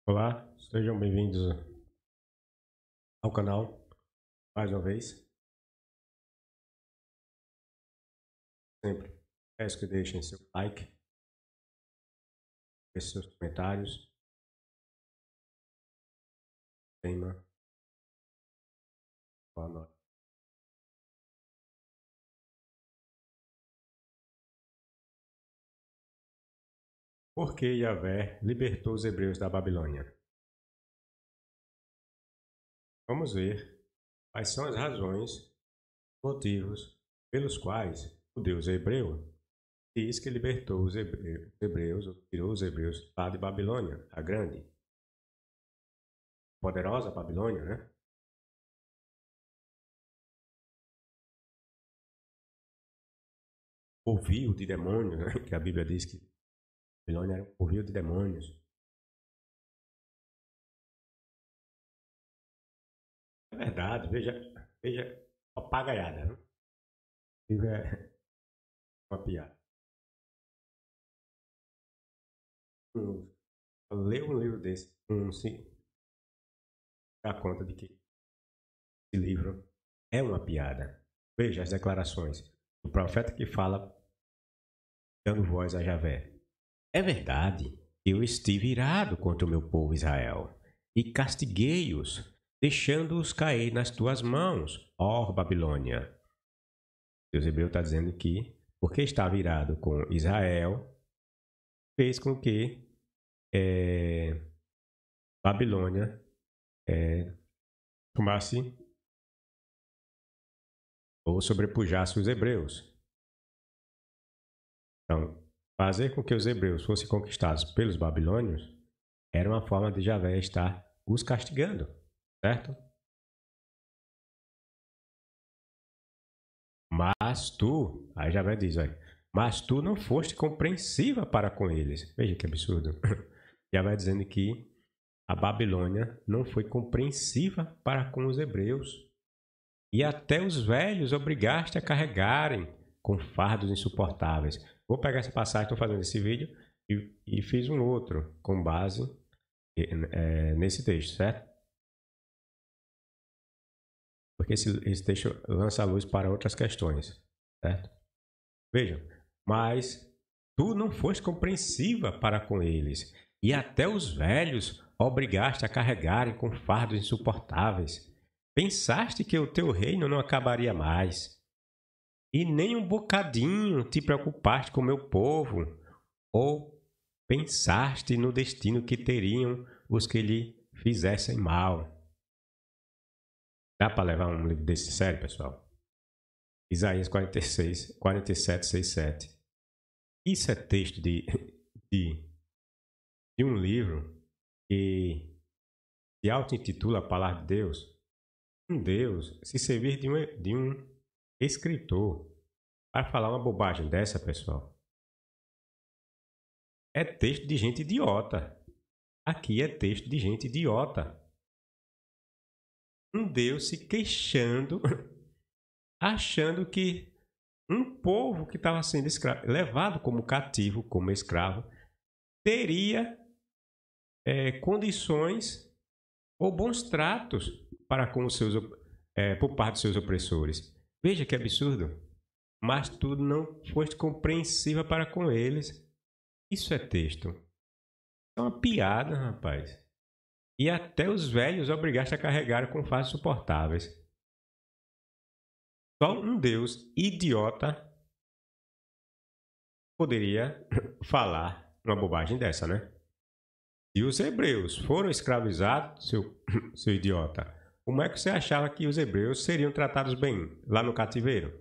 Olá, sejam bem-vindos ao canal mais uma vez. Sempre peço que deixem seu like, deixem seus comentários, tema, boa noite. Por que Yahvé libertou os hebreus da Babilônia? Vamos ver quais são as razões, motivos pelos quais o Deus hebreu diz que libertou os hebreus, ou tirou os hebreus lá de Babilônia, a grande, poderosa Babilônia, né? Covil de demônios, né? Que a Bíblia diz que Babilônia era um covil de demônios. É verdade, veja a papagaiada, né? Livro é uma piada. Ler um livro desse, se dá conta de que esse livro é uma piada. Veja as declarações do profeta que fala dando voz a Javé. É verdade, eu estive irado contra o meu povo Israel e castiguei-os, deixando-os cair nas tuas mãos, ó Babilônia. Deus hebreu está dizendo que, porque estava irado com Israel, fez com que Babilônia tomasse ou sobrepujasse os hebreus. Então, fazer com que os hebreus fossem conquistados pelos babilônios era uma forma de Javé estar os castigando, certo? Mas tu, aí Javé diz, olha, mas tu não foste compreensiva para com eles. Veja que absurdo. Javé dizendo que a Babilônia não foi compreensiva para com os hebreus. E até os velhos obrigaste a carregarem com fardos insuportáveis. Vou pegar essa passagem, estou fazendo esse vídeo, e fiz um outro com base nesse texto, certo? Porque esse texto lança a luz para outras questões, certo? Vejam, mas tu não foste compreensiva para com eles, e até os velhos obrigaste a carregarem com fardos insuportáveis. Pensaste que o teu reino não acabaria mais, e nem um bocadinho te preocupaste com o meu povo, ou pensaste no destino que teriam os que lhe fizessem mal. Dá para levar um livro desse sério, pessoal? Isaías 46, 47, 6, 7. Isso é texto de um livro que se auto-intitula a Palavra de Deus. Um Deus se servir de um escritor para falar uma bobagem dessa, pessoal, é texto de gente idiota. Aqui é texto de gente idiota. Um Deus se queixando, achando que um povo que estava sendo levado como cativo, como escravo, teria condições ou bons tratos para com os seus, por parte dos seus opressores. Veja que absurdo. Mas tu não foste compreensiva para com eles. Isso é texto. É uma piada, rapaz. E até os velhos obrigaste a carregar com fardos suportáveis. Só um Deus idiota poderia falar uma bobagem dessa, né? E os hebreus foram escravizados, seu idiota. Como é que você achava que os hebreus seriam tratados bem lá no cativeiro?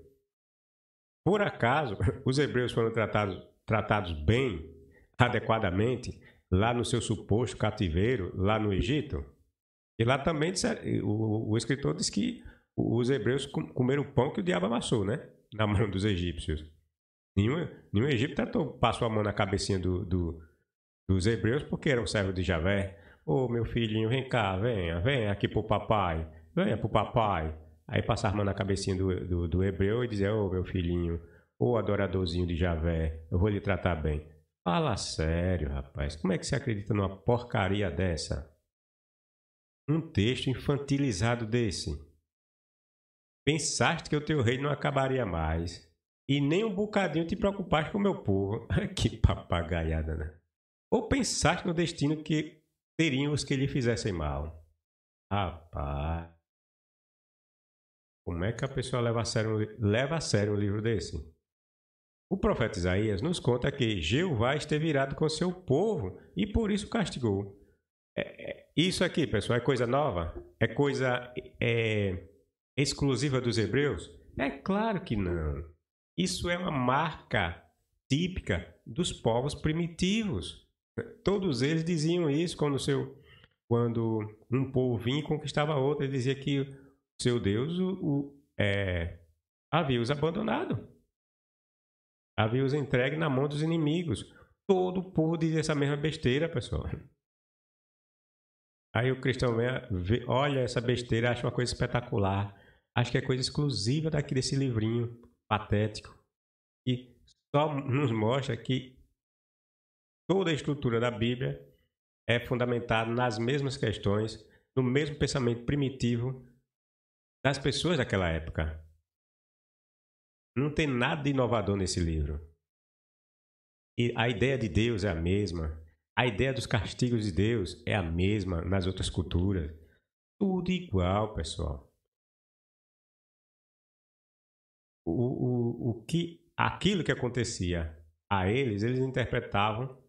Por acaso, os hebreus foram tratados bem, adequadamente, lá no seu suposto cativeiro, lá no Egito? E lá também o escritor diz que os hebreus comeram o pão que o diabo amassou, né? Na mão dos egípcios. Nenhum egípcio passou a mão na cabecinha dos hebreus porque eram servos de Javé. Ô, meu filhinho, vem cá, venha aqui pro papai, venha pro papai. Aí passava a mão na cabecinha do hebreu e dizia, ô, meu filhinho, ô, adoradorzinho de Javé, eu vou lhe tratar bem. Fala sério, rapaz. Como é que você acredita numa porcaria dessa? Um texto infantilizado desse. Pensaste que o teu reino não acabaria mais. E nem um bocadinho te preocupaste com o meu povo. Que papagaiada, né? Ou pensaste no destino que teriam os que lhe fizessem mal. Rapaz, como é que a pessoa leva a sério um livro desse? O profeta Isaías nos conta que Jeová esteve irado com seu povo e por isso castigou. Isso aqui, pessoal, é coisa nova? É coisa exclusiva dos hebreus? É claro que não. Isso é uma marca típica dos povos primitivos. Todos eles diziam isso quando um povo vinha e conquistava outro. Ele dizia que o seu Deus havia os abandonado. Havia os entregue na mão dos inimigos. Todo o povo dizia essa mesma besteira, pessoal. Aí o cristão olha essa besteira, acha uma coisa espetacular. Acho que é coisa exclusiva desse livrinho patético. E só nos mostra que toda a estrutura da Bíblia é fundamentada nas mesmas questões, no mesmo pensamento primitivo das pessoas daquela época. Não tem nada de inovador nesse livro. E a ideia de Deus é a mesma. A ideia dos castigos de Deus é a mesma nas outras culturas. Tudo igual, pessoal. Aquilo que acontecia a eles interpretavam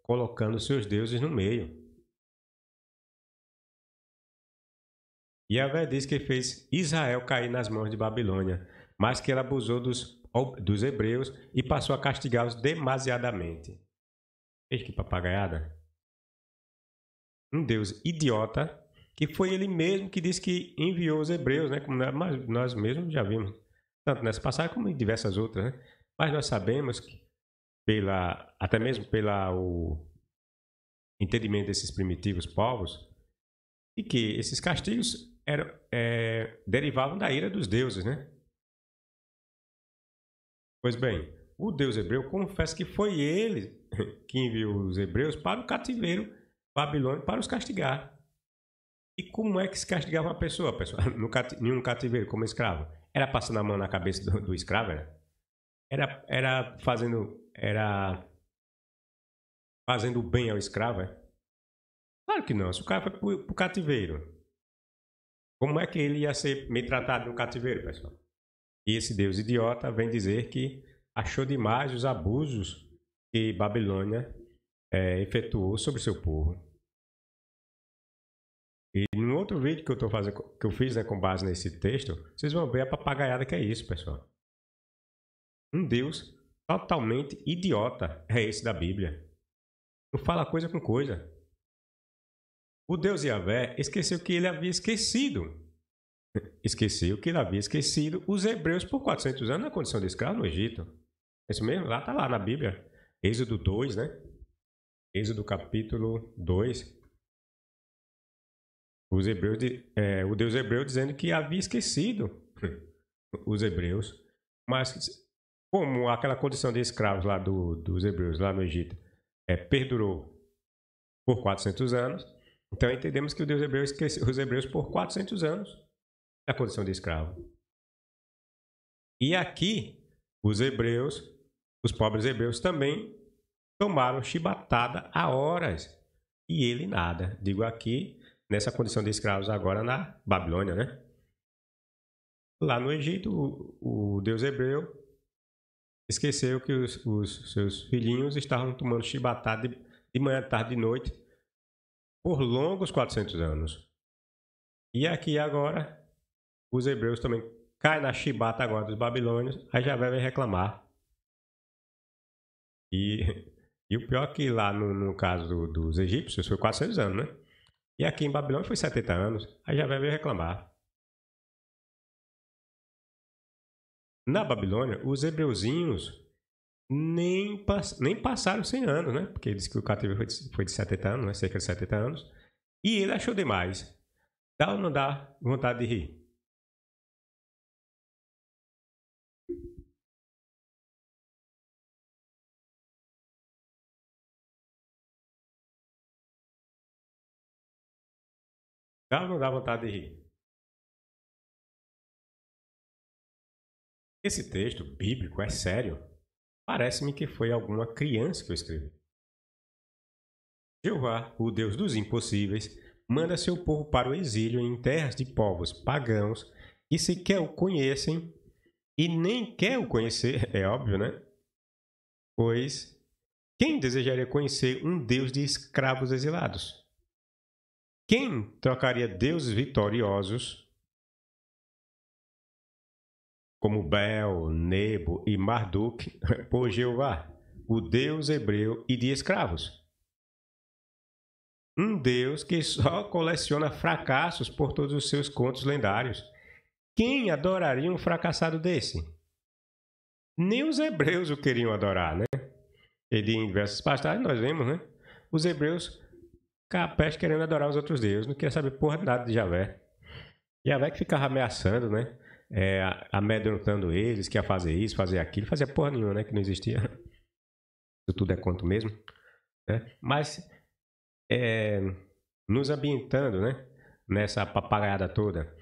colocando seus deuses no meio. E Yahvé diz que fez Israel cair nas mãos de Babilônia, mas que ele abusou dos hebreus e passou a castigá-los demasiadamente. Veja que papagaiada. Um Deus idiota, que foi ele mesmo que disse que enviou os hebreus, né? Como nós mesmos já vimos, tanto nessa passagem como em diversas outras, né? Mas nós sabemos que, até mesmo pelo entendimento desses primitivos povos, e que esses castigos derivavam da ira dos deuses, né? Pois bem, o Deus hebreu confessa que foi ele que enviou os hebreus para o cativeiro babilônico para os castigar. E como é que se castigava uma pessoa, pessoal? Em um cativeiro como escravo? Era passando a mão na cabeça do escravo, né? Era fazendo bem ao escravo, é? Claro que não. Se o cara foi para o cativeiro, como é que ele ia ser meio tratado no cativeiro, pessoal? E esse Deus idiota vem dizer que achou demais os abusos que Babilônia efetuou sobre seu povo. E no outro vídeo que eu fiz, né, com base nesse texto, vocês vão ver a papagaiada que é isso, pessoal. Um Deus totalmente idiota é esse da Bíblia. Não fala coisa com coisa. O Deus Yahvé esqueceu que ele havia esquecido. Esqueceu que ele havia esquecido os hebreus por 400 anos na condição de escravo no Egito. É isso mesmo? Está lá na Bíblia. Êxodo 2, né? Êxodo capítulo 2. O Deus hebreu dizendo que havia esquecido os hebreus. Mas como aquela condição de escravos lá dos hebreus lá no Egito perdurou por 400 anos, então entendemos que o Deus hebreu esqueceu os hebreus por 400 anos na condição de escravo. E aqui, os pobres hebreus também tomaram chibatada há horas. E ele nada. Digo aqui, nessa condição de escravos agora na Babilônia, né? Lá no Egito, o Deus hebreu esqueceu que os seus filhinhos estavam tomando chibatada de manhã, tarde e noite por longos 400 anos. E aqui agora, os hebreus também caem na chibata agora dos babilônios, aí já vai reclamar. E o pior é que lá no caso dos egípcios foi 400 anos, né? E aqui em Babilônia foi 70 anos, aí já vai reclamar. Na Babilônia, os hebreuzinhos nem passaram 100 anos, né? Porque diz que o cativeiro foi de 70 anos, né? Cerca de 70 anos. E ele achou demais. Dá ou não dá vontade de rir? Dá ou não dá vontade de rir? Esse texto bíblico é sério. Parece-me que foi alguma criança que eu escrevi. Jeová, o Deus dos impossíveis, manda seu povo para o exílio em terras de povos pagãos que sequer o conhecem e nem quer o conhecer, é óbvio, né? Pois quem desejaria conhecer um Deus de escravos exilados? Quem trocaria deuses vitoriosos, como Bel, Nebo e Marduk, por Jeová, o Deus hebreu e de escravos? Um Deus que só coleciona fracassos por todos os seus contos lendários. Quem adoraria um fracassado desse? Nem os hebreus o queriam adorar, né? E em diversas passagens nós vemos, né? Os hebreus capés querendo adorar os outros deuses, não queria saber porra nada de Javé. Javé que ficava ameaçando, né? Amedrontando eles, que ia fazer isso, fazer aquilo, fazia porra nenhuma, né? Que não existia. Isso tudo é conto mesmo, né? Mas nos ambientando, né? Nessa papagaiada toda.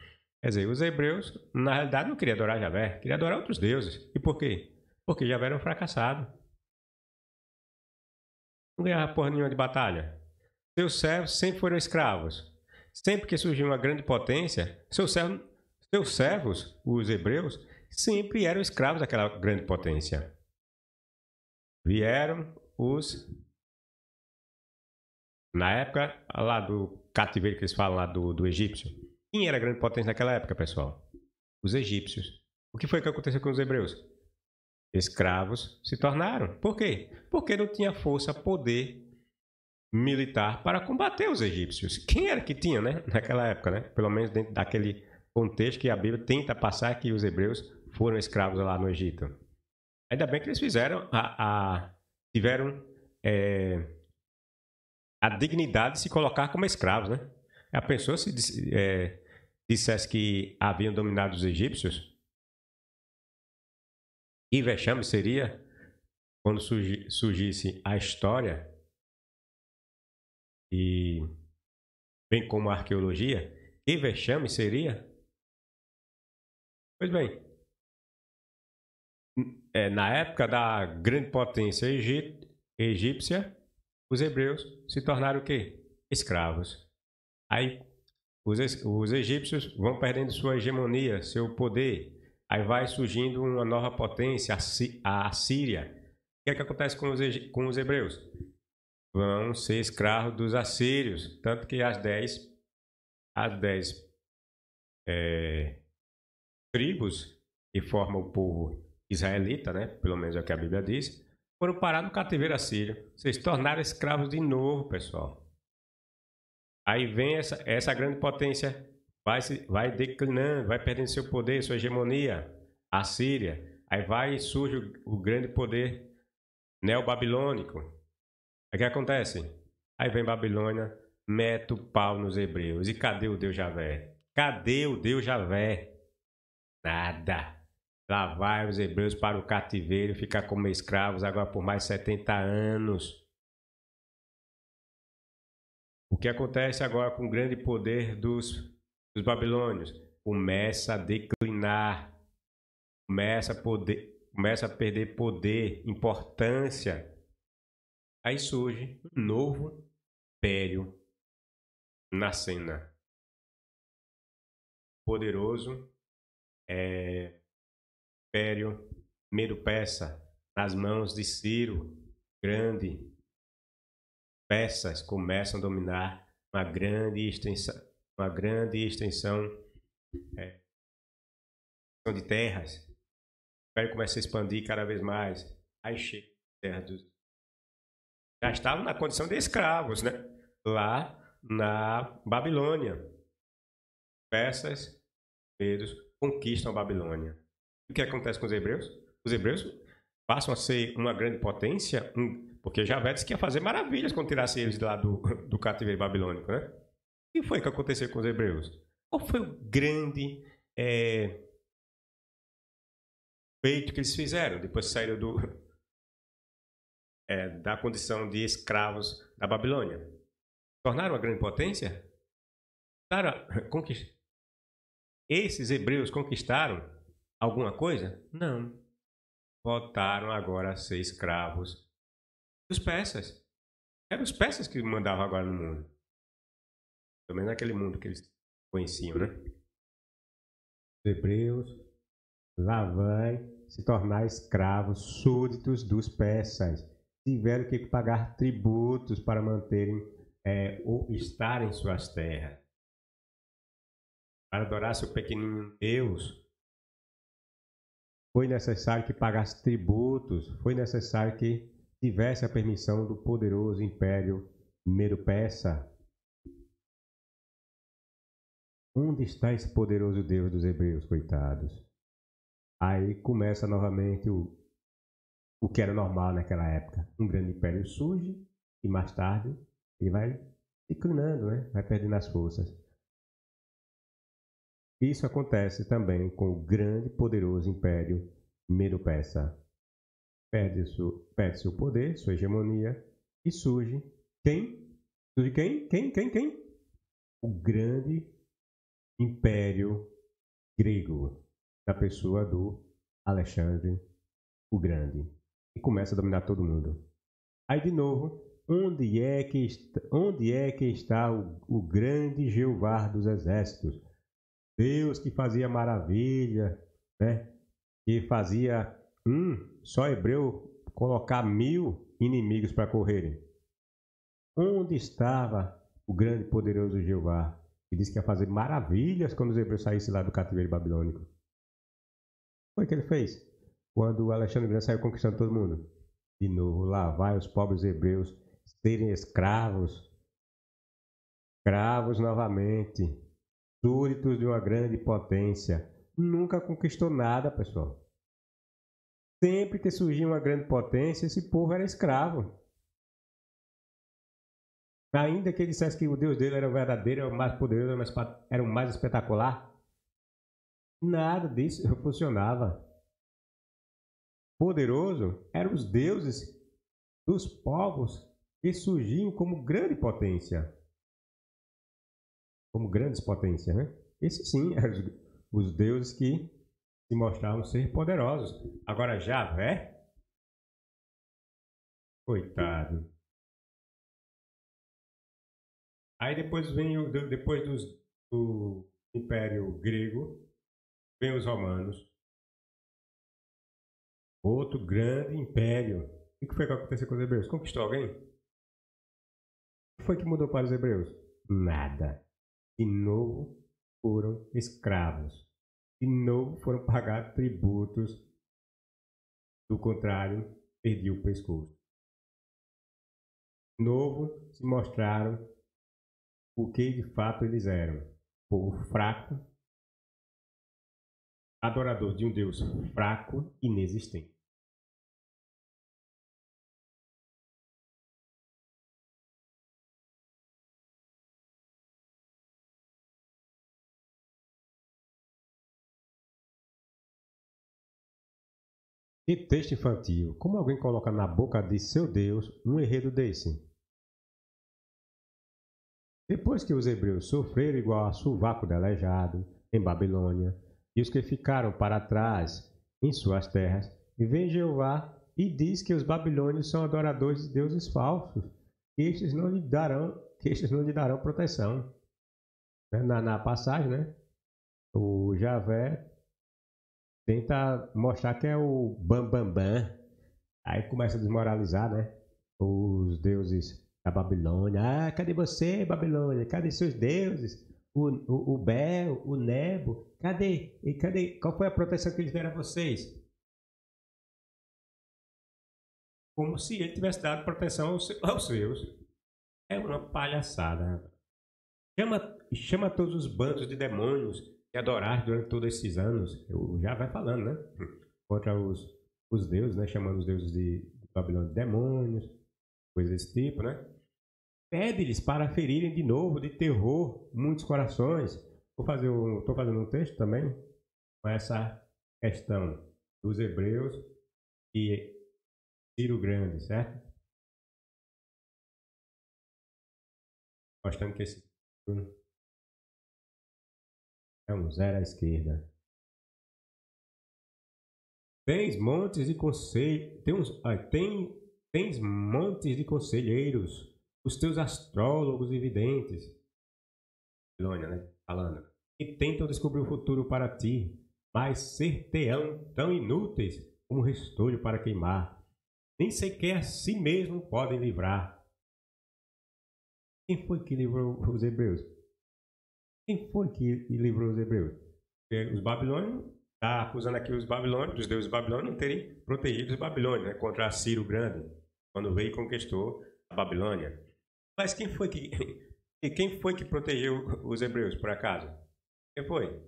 Quer dizer, os hebreus, na realidade, não queriam adorar Javé, queriam adorar outros deuses. E por quê? Porque Javé era um fracassado. Não ganhava porra nenhuma de batalha. Seus servos sempre foram escravos. Sempre que surgiu uma grande potência, seus servos, os hebreus, sempre eram escravos daquela grande potência. Vieram os... Na época lá do cativeiro que eles falam lá do egípcio. Quem era a grande potência naquela época, pessoal? Os egípcios. O que foi que aconteceu com os hebreus? Escravos se tornaram. Por quê? Porque não tinha força, poder militar para combater os egípcios. Quem era que tinha, né? Naquela época, né? Pelo menos dentro daquele contexto que a Bíblia tenta passar que os hebreus foram escravos lá no Egito. Ainda bem que eles fizeram tiveram a dignidade de se colocar como escravos, né? A pessoa se dissesse que haviam dominado os egípcios, e vexame seria quando surgisse a história e bem como a arqueologia, e vexame seria. Pois bem, na época da grande potência egípcia, os hebreus se tornaram o quê? Escravos. Aí os egípcios vão perdendo sua hegemonia, seu poder. Aí vai surgindo uma nova potência, a Assíria. O que é que acontece com os hebreus? Vão ser escravos dos assírios. Tanto que as 10 tribos que formam o povo israelita, né? Pelo menos é o que a Bíblia diz, foram parar no cativeiro assírio. Vocês se tornaram escravos de novo, pessoal. Aí vem essa grande potência, vai declinando, vai perdendo seu poder, sua hegemonia, a Síria. Aí surge o grande poder neobabilônico. Aí o que acontece? Aí vem Babilônia, mete o pau nos hebreus. E cadê o Deus Javé? Cadê o Deus Javé? Nada. Lá vai os hebreus para o cativeiro, ficar como escravos agora por mais 70 anos. O que acontece agora com o grande poder dos babilônios? Começa a declinar, começa a perder poder, importância. Aí surge um novo império na cena. Poderoso império Medo-Persa, nas mãos de Ciro Grande. Persas começam a dominar uma grande extensão de terras. O império começa a expandir cada vez mais. Aí chega a terra dos... Já estavam na condição de escravos, né? Lá na Babilônia. Persas, medos, conquistam a Babilônia. O que acontece com os hebreus? Os hebreus passam a ser uma grande potência, porque Javé disse que ia fazer maravilhas quando tirasse eles lá do cativeiro babilônico, né? O que foi que aconteceu com os hebreus? Qual foi o grande feito que eles fizeram depois que saíram da condição de escravos da Babilônia? Tornaram uma grande potência? Esses hebreus conquistaram alguma coisa? Não. Voltaram agora a ser escravos dos persas. Eram os persas que mandavam agora no mundo. Pelo menos naquele mundo que eles conheciam, né? Os hebreus lá vai se tornar escravos súditos dos persas. Tiveram que pagar tributos para manterem ou estar em suas terras. Para adorar seu pequenino Deus, foi necessário que pagasse tributos, foi necessário que tivesse a permissão do poderoso Império Medo-Persa. Onde está esse poderoso Deus dos hebreus, coitados? Aí começa novamente o que era normal naquela época. Um grande império surge e mais tarde ele vai declinando, né? Vai perdendo as forças. Isso acontece também com o grande e poderoso Império Medo-Persa. Perde seu poder, sua hegemonia e surge quem? Surge quem? O grande Império Grego, na pessoa do Alexandre o Grande, e começa a dominar todo mundo. Aí de novo, onde é que está o grande Jeová dos exércitos? Deus que fazia maravilha, né? Que fazia só hebreu colocar 1000 inimigos para correrem. Onde estava o grande e poderoso Jeová, que disse que ia fazer maravilhas quando os hebreus saíssem lá do cativeiro babilônico? Foi o que ele fez quando o Alexandre Grande saiu conquistando todo mundo. De novo, lá vai os pobres hebreus serem escravos novamente, súditos de uma grande potência. Nunca conquistou nada, pessoal. Sempre que surgia uma grande potência, esse povo era escravo. Ainda que ele dissesse que o Deus dele era o verdadeiro, era o mais poderoso, era o mais espetacular, nada disso funcionava. Poderoso eram os deuses dos povos que surgiam como grande potência. Como grandes potências, né? Esses sim eram os deuses que se mostravam ser poderosos. Agora, Javé, coitado. Aí depois do Império Grego, vem os romanos. Outro grande império. O que foi que aconteceu com os hebreus? Conquistou alguém? O que foi que mudou para os hebreus? Nada. De novo foram escravos. De novo foram pagar tributos. Do contrário, perdiam o pescoço. De novo se mostraram o que de fato eles eram. Povo fraco, adorador de um Deus fraco e inexistente. Que texto infantil! Como alguém coloca na boca de seu Deus um enredo desse? Depois que os hebreus sofreram igual a sovaco de aleijado em Babilônia, e os que ficaram para trás em suas terras, vem Jeová e diz que os babilônios são adoradores de deuses falsos, que estes não lhe darão proteção. Na passagem, né? O Javé tenta mostrar que é o bambambam. Bam, bam. Aí começa a desmoralizar, né? Os deuses da Babilônia. Ah, cadê você, Babilônia? Cadê seus deuses? O Bel, o Nebo. Cadê? E cadê? Qual foi a proteção que eles deram a vocês? Como se ele tivesse dado proteção aos seus. É uma palhaçada. Chama todos os bandos de demônios que adoraram durante todos esses anos. Já vai falando, né? Contra os deuses, né? Chamando os deuses de Babilônia de demônios, coisas desse tipo, né? Pede-lhes para ferirem de novo de terror muitos corações. Estou fazendo um texto também com essa questão dos hebreus e Ciro Grande, certo? Mostrando que esse É um zero à esquerda. Tens montes de conselho, tens montes de conselheiros, os teus astrólogos e videntes, Babilônia, né? Falando, que tentam descobrir o futuro para ti, mas ser-te-ão tão inúteis como restolho para queimar. Nem sequer a si mesmo podem livrar. Quem foi que livrou os hebreus? Quem foi que livrou os hebreus? Os babilônios, está acusando aqui os babilônios, os deuses babilônios, não terem protegido os babilônios, né, contra Ciro Grande, quando veio e conquistou a Babilônia. Mas quem foi que protegeu os hebreus, por acaso? Quem foi?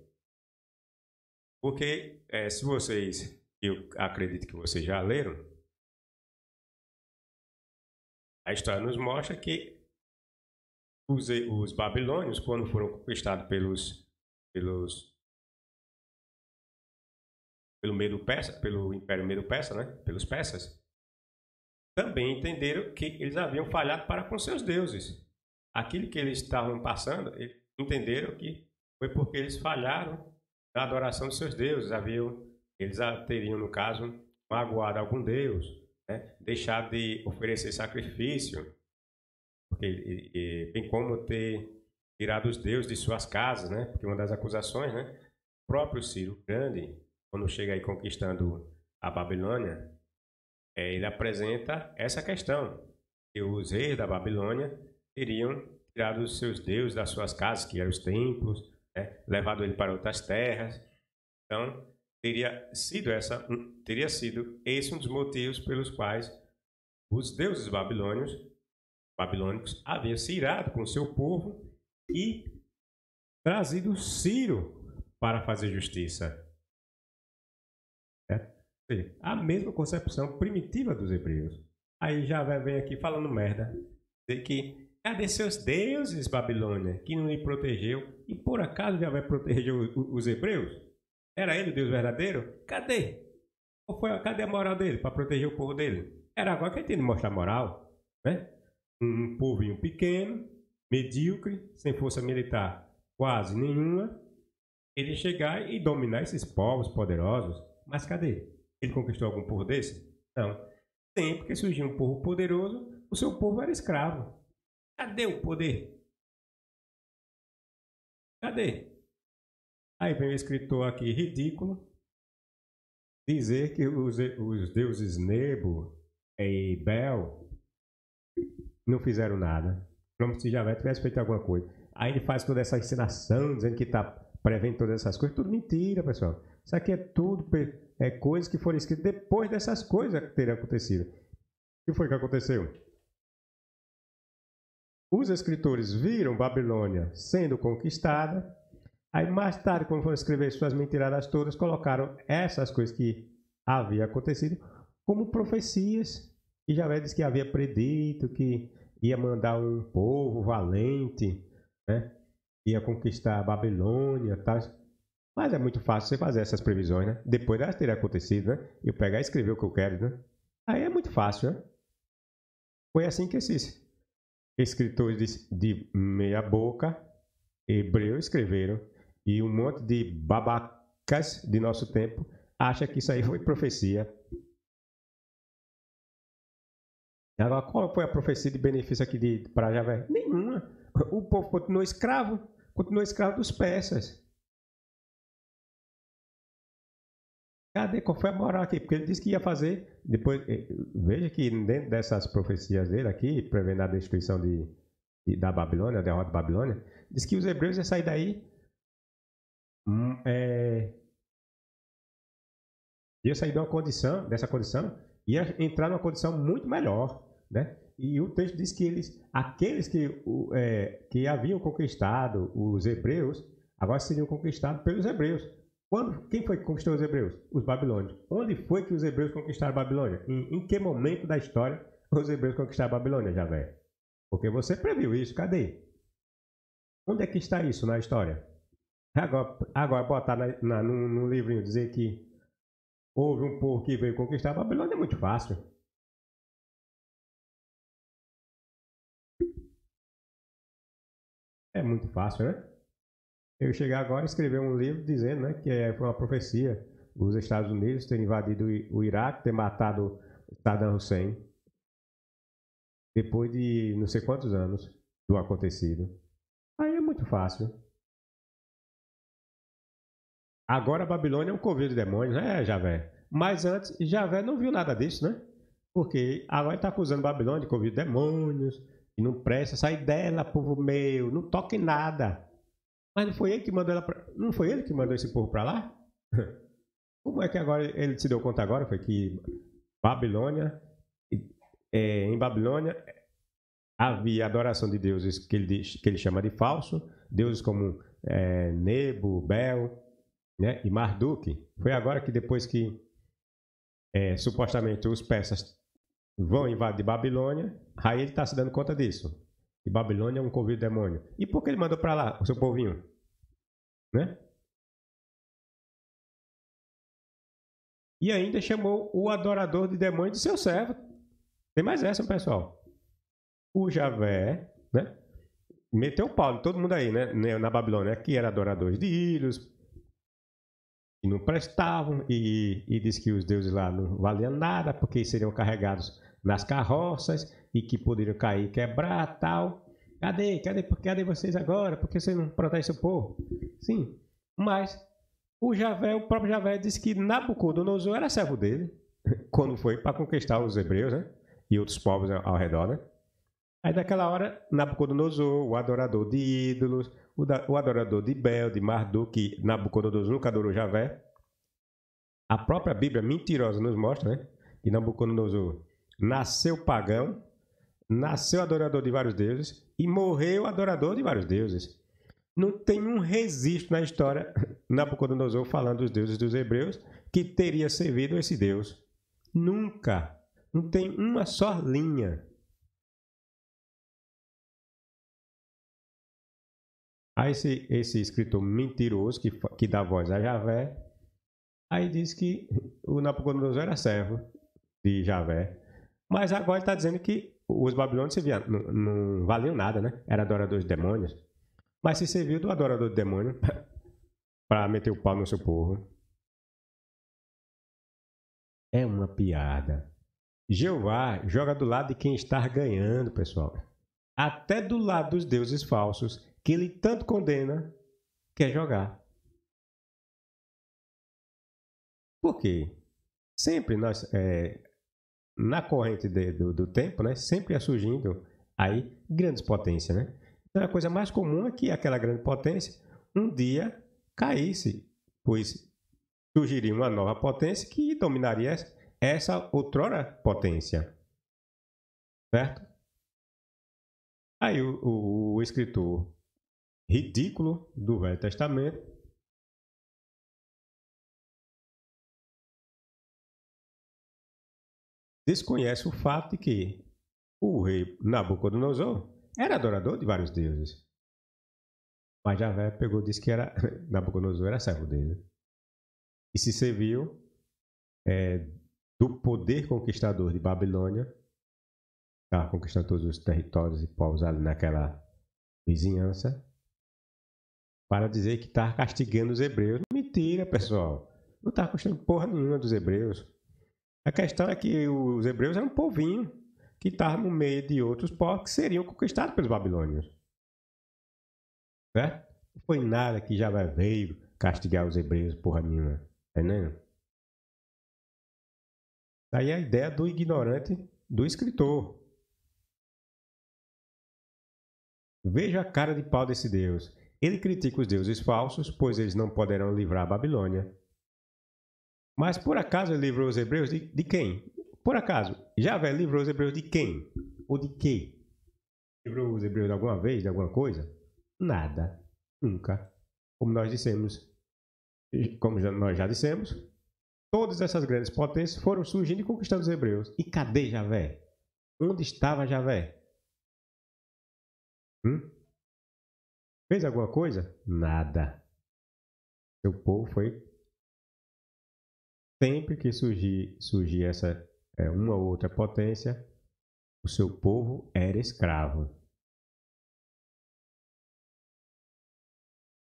Porque, se vocês, eu acredito que vocês já leram, a história nos mostra que os babilônios, quando foram conquistados pelo Medo-Persa, pelo Império Medo-Persa, né? Pelos persas, também entenderam que eles haviam falhado para com seus deuses. Aquilo que eles estavam passando, eles entenderam que foi porque eles falharam na adoração dos seus deuses. Eles teriam, no caso, magoado algum deus, né? Deixado de oferecer sacrifício, porque tem como ter tirado os deuses de suas casas, né? Porque uma das acusações, né? O próprio Ciro Grande, quando chega aí conquistando a Babilônia, ele apresenta essa questão, que os reis da Babilônia teriam tirado os seus deuses das suas casas, que eram os templos, né, levado ele para outras terras. Então, teria sido esse um dos motivos pelos quais os deuses babilônicos haviam se irado com o seu povo e trazido Ciro para fazer justiça. A mesma concepção primitiva dos hebreus. Aí Javé vem aqui falando merda. Dizer que, cadê seus deuses, Babilônia, que não lhe protegeu? E por acaso Javé protegeu os hebreus? Era ele o Deus verdadeiro? Cadê? Cadê a moral dele para proteger o povo dele? Era agora que ele tem de mostrar moral, né? Um povinho pequeno, medíocre, sem força militar quase nenhuma, ele chegar e dominar esses povos poderosos. Mas cadê? Ele conquistou algum povo desse? Não. Sempre que surgiu um povo poderoso, o seu povo era escravo. Cadê o poder? Cadê? Aí vem o escritor aqui, ridículo, dizer que os deuses Nebo e Bel não fizeram nada. Como se Javé tivesse feito alguma coisa. Aí ele faz toda essa encenação, dizendo que está prevendo todas essas coisas. Tudo mentira, pessoal. Isso aqui é tudo coisas que foram escritas depois dessas coisas que terem acontecido. O que foi que aconteceu? Os escritores viram Babilônia sendo conquistada. Aí mais tarde, quando foram escrever suas mentiradas todas, colocaram essas coisas que haviam acontecido como profecias. E Javé disse que havia predito que ia mandar um povo valente, né? Ia conquistar a Babilônia, tal. Mas é muito fácil você fazer essas previsões, né? Depois delas terem acontecido, né? Eu pegar e escrever o que eu quero, né? Aí é muito fácil, né? Foi assim que esses escritores de meia boca, hebreus, escreveram. E um monte de babacas de nosso tempo acha que isso aí foi profecia. Agora, qual foi a profecia de benefício aqui para Javé? Nenhuma. O povo continuou escravo dos persas. Cadê? Qual foi a moral aqui? Porque ele disse que ia fazer. Depois, veja que dentro dessas profecias dele aqui, prevendo a destruição da Babilônia, a derrota da Babilônia, diz que os hebreus iam sair daí. Ia sair dessa condição, ia entrar numa condição muito melhor, né? E o texto diz que aqueles que haviam conquistado os hebreus, agora seriam conquistados pelos hebreus. Quem foi que conquistou os hebreus? Os babilônios. Onde foi que os hebreus conquistaram a Babilônia? Em que momento da história os hebreus conquistaram a Babilônia, Javé? Porque você previu isso, cadê? Onde é que está isso na história? Agora botar no livrinho, dizer que houve um povo que veio conquistar a Babilônia é muito fácil. É muito fácil, né? Eu cheguei agora a escrever um livro dizendo, né, que foi uma profecia os Estados Unidos terem invadido o Iraque, ter matado Saddam Hussein, depois de não sei quantos anos do acontecido. Aí é muito fácil. Agora a Babilônia é um covil de demônios, né, Javé? Mas antes, Javé não viu nada disso, né? Porque agora está acusando Babilônia de covil de demônios, que não presta, sai dela, povo meu, não toque em nada. Mas não foi ele que mandou ela pra... Não foi ele que mandou esse povo para lá? Como é que agora ele se deu conta agora? Foi que Babilônia, em Babilônia havia adoração de deuses que ele chama de falso, deuses como Nebo, Bel, né, e Marduk. Foi agora que depois que supostamente os persas vão invadir Babilônia, aí ele está se dando conta disso. Que Babilônia é um covil de demônio. E por que ele mandou para lá o seu povinho? Né? E ainda chamou o adorador de demônio de seu servo. Tem mais essa, pessoal. O Javé, né? Meteu o pau de todo mundo aí, né? Na Babilônia, que era adoradores de ídolos, que não prestavam, e disse que os deuses lá não valiam nada, porque seriam carregados nas carroças e que poderiam cair e quebrar tal. Cadê vocês agora? Por que vocês não protegem seu povo? Sim, mas o próprio Javé disse que Nabucodonosor era servo dele, quando foi para conquistar os hebreus, né? E outros povos ao redor, né? Aí naquela hora, Nabucodonosor, o adorador de ídolos, o adorador de Bel, de Marduk, que Nabucodonosor nunca adorou Javé. A própria Bíblia mentirosa nos mostra, né? Que Nabucodonosor nasceu pagão, nasceu adorador de vários deuses e morreu adorador de vários deuses. Não tem um registro na história Nabucodonosor falando dos deuses dos hebreus que teria servido esse Deus. Nunca. Não tem uma só linha. Aí esse escritor mentiroso que dá voz a Javé, aí diz que o Nabucodonosor era servo de Javé. Mas agora ele está dizendo que os babilônios não valiam nada, né? Era adorador de demônios. Mas se serviu do adorador de demônio para meter o pau no seu povo. É uma piada. Jeová joga do lado de quem está ganhando, pessoal. Até do lado dos deuses falsos, que ele tanto condena, quer jogar. Por quê? Sempre nós, na corrente do tempo, né, sempre ia surgindo aí grandes potências, né? Então a coisa mais comum é que aquela grande potência um dia caísse, pois surgiria uma nova potência que dominaria essa outrora potência, certo? Aí o escritor ridículo do Velho Testamento desconhece o fato de que o rei Nabucodonosor era adorador de vários deuses. Mas Javé pegou e disse que Nabucodonosor era servo dele. E se serviu do poder conquistador de Babilônia, estava conquistando todos os territórios e povos ali naquela vizinhança, para dizer que estava castigando os hebreus. Mentira, pessoal. Não estava castigando porra nenhuma dos hebreus. A questão é que os hebreus eram um povinho que estava no meio de outros povos que seriam conquistados pelos babilônios. Certo? Não foi nada que já veio castigar os hebreus, porra nenhuma. Entendeu? Daí a ideia do ignorante do escritor. Veja a cara de pau desse Deus. Ele critica os deuses falsos, pois eles não poderão livrar a Babilônia. Mas por acaso ele livrou os hebreus de quem? Por acaso, Javé livrou os hebreus de quem? Ou de quê? Livrou os hebreus de alguma vez, de alguma coisa? Nada. Nunca. Como nós já dissemos, todas essas grandes potências foram surgindo e conquistando os hebreus. E cadê Javé? Onde estava Javé? Fez alguma coisa? Nada. Seu povo foi... Sempre que surgir essa uma ou outra potência, o seu povo era escravo.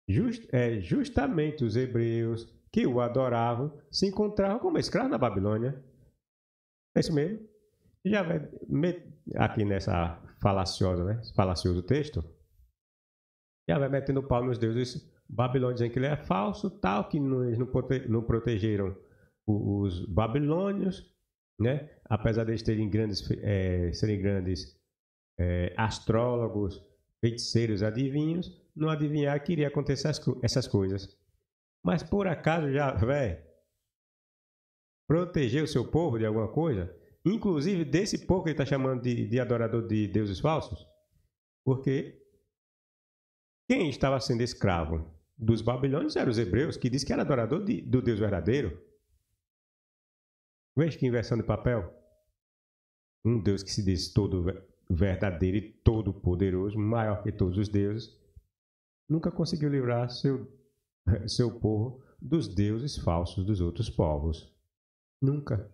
justamente os hebreus que o adoravam se encontravam como escravos na Babilônia. É isso mesmo. Já vai aqui nessa falacioso texto, já vai metendo pau nos deuses babilônios, dizendo que ele é falso, tal, que eles não protegeram os babilônios, né? Apesar de eles serem grandes astrólogos, feiticeiros, adivinhos, não adivinhar que iria acontecer essas coisas. Mas por acaso Javé protegeu o seu povo de alguma coisa? Inclusive desse povo que ele está chamando de adorador de deuses falsos? Porque quem estava sendo escravo dos babilônios eram os hebreus, que diz que era adorador do Deus verdadeiro. Veja que inversão de papel. Um Deus que se diz todo verdadeiro e todo poderoso, maior que todos os deuses, nunca conseguiu livrar seu povo dos deuses falsos dos outros povos. Nunca.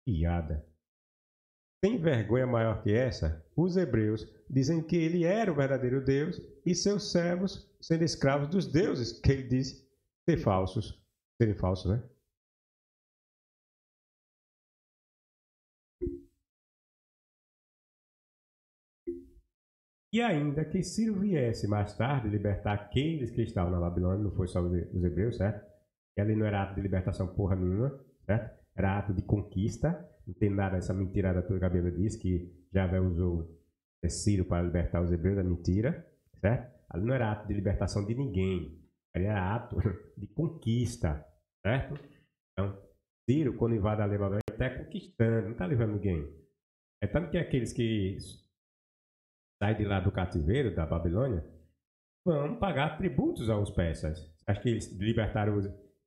Piada. Tem vergonha maior que essa? Os hebreus dizem que ele era o verdadeiro Deus e seus servos sendo escravos dos deuses que ele disse serem falsos, né? E ainda que Ciro viesse mais tarde libertar aqueles que estavam na Babilônia, não foi só os hebreus, certo? E ali não era ato de libertação porra nenhuma, certo? Era ato de conquista. Não tem nada dessa mentirada toda que a Bíblia diz, que Javé usou Ciro para libertar os hebreus, é mentira, certo? Ali não era ato de libertação de ninguém, ali era ato de conquista, certo? Então, Ciro, quando invade a Babilônia, está conquistando, não está levando ninguém. É tanto que aqueles que saem de lá do cativeiro da Babilônia vão pagar tributos aos persas. Acho que eles libertaram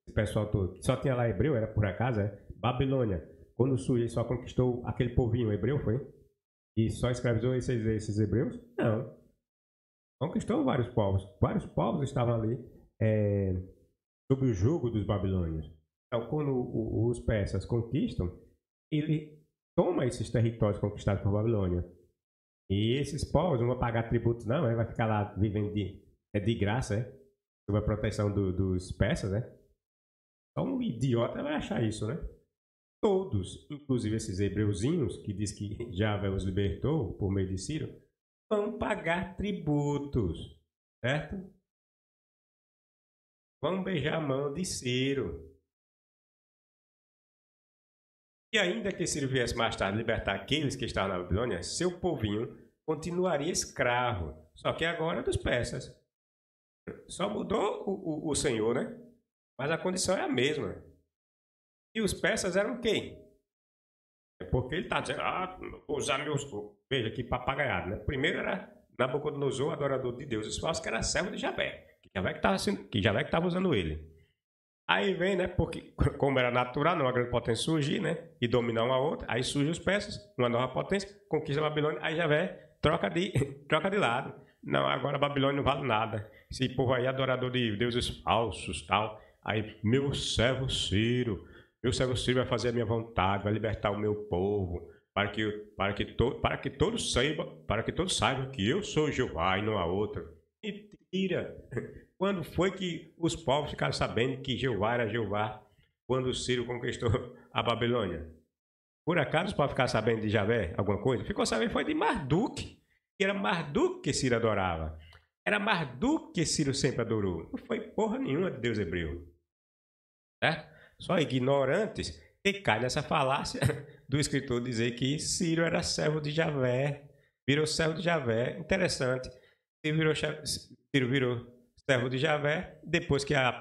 o pessoal todo. Só tinha lá hebreu, era por acaso, Babilônia. Quando surgiu, só conquistou aquele povinho hebreu, foi? E só escravizou esses hebreus? Não. Conquistou vários povos. Vários povos estavam ali sob o jugo dos babilônios. Então, quando os persas conquistam, ele toma esses territórios conquistados por Babilônia. E esses povos não vão pagar tributos, não, vai ficar lá vivendo de graça, sob a proteção dos persas, né? Só um idiota vai achar isso, né? Todos, inclusive esses hebreuzinhos, que diz que Javé os libertou por meio de Ciro, vão pagar tributos, certo? Vão beijar a mão de Ciro. E ainda que Ciro viesse mais tarde libertar aqueles que estavam na Babilônia, seu povinho continuaria escravo, só que agora dos persas. Só mudou o senhor, né? Mas a condição é a mesma. E os persas eram quem? É porque ele está dizendo, vou usar meus... Veja que papagaiado, né? Primeiro era Nabucodonosor, adorador de deuses falsos, que era servo de Javé. Que Javé que estava usando ele. Aí vem, né? Porque como era natural, uma grande potência surgir, né? E dominar uma outra. Aí surgem os persas, uma nova potência, conquista a Babilônia. Aí Javé troca de lado. Não, agora a Babilônia não vale nada. Esse povo aí é adorador de deuses falsos, tal. Aí, meu servo Ciro vai fazer a minha vontade, vai libertar o meu povo, para que todos saibam que eu sou Jeová e não há outro. Mentira! Quando foi que os povos ficaram sabendo que Jeová era Jeová quando Ciro conquistou a Babilônia? Por acaso os povos ficaram sabendo de Javé alguma coisa? Ficou sabendo foi de Marduk, que era Marduk que Ciro adorava. Era Marduk que Ciro sempre adorou. Não foi porra nenhuma de Deus hebreu. Certo? Só ignorantes que caem nessa falácia do escritor dizer que Ciro era servo de Javé, virou servo de Javé. Interessante. Ciro virou servo de Javé, depois que a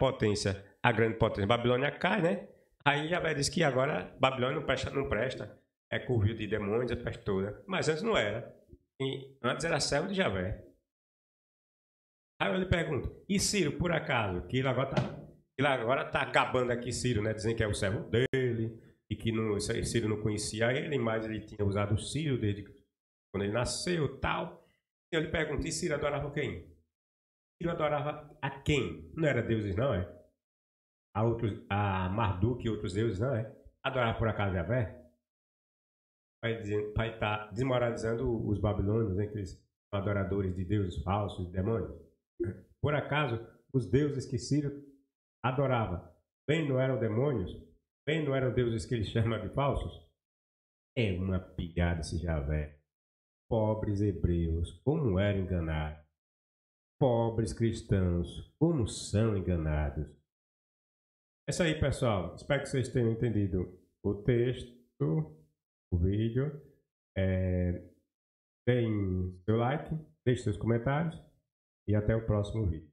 grande potência Babilônia cai, né? Aí Javé diz que agora Babilônia não presta, é covil de demônios, a peste toda. Mas antes não era. E antes era servo de Javé. Aí eu lhe pergunto, e Ciro, por acaso, que ele agora tá gabando aqui Ciro, né? Dizendo que é o servo dele, e que Ciro não conhecia ele, mas ele tinha usado o Ciro desde quando ele nasceu e tal. E eu lhe pergunto, e Ciro adorava quem? Ciro adorava a quem? Não era deuses, não, é? A Marduk e outros deuses, não é? Adorava por acaso Javé? Vai estar desmoralizando os babilônios, né? Que eles são adoradores de deuses falsos, de demônios. Por acaso, os deuses que Ciro adorava, bem não eram demônios? Bem não eram deuses que ele chama de falsos? É uma piada esse Javé. Pobres hebreus, como eram enganados. Pobres cristãos, como são enganados. É isso aí, pessoal. Espero que vocês tenham entendido o texto, o vídeo. Deem seu like, deixe seus comentários e até o próximo vídeo.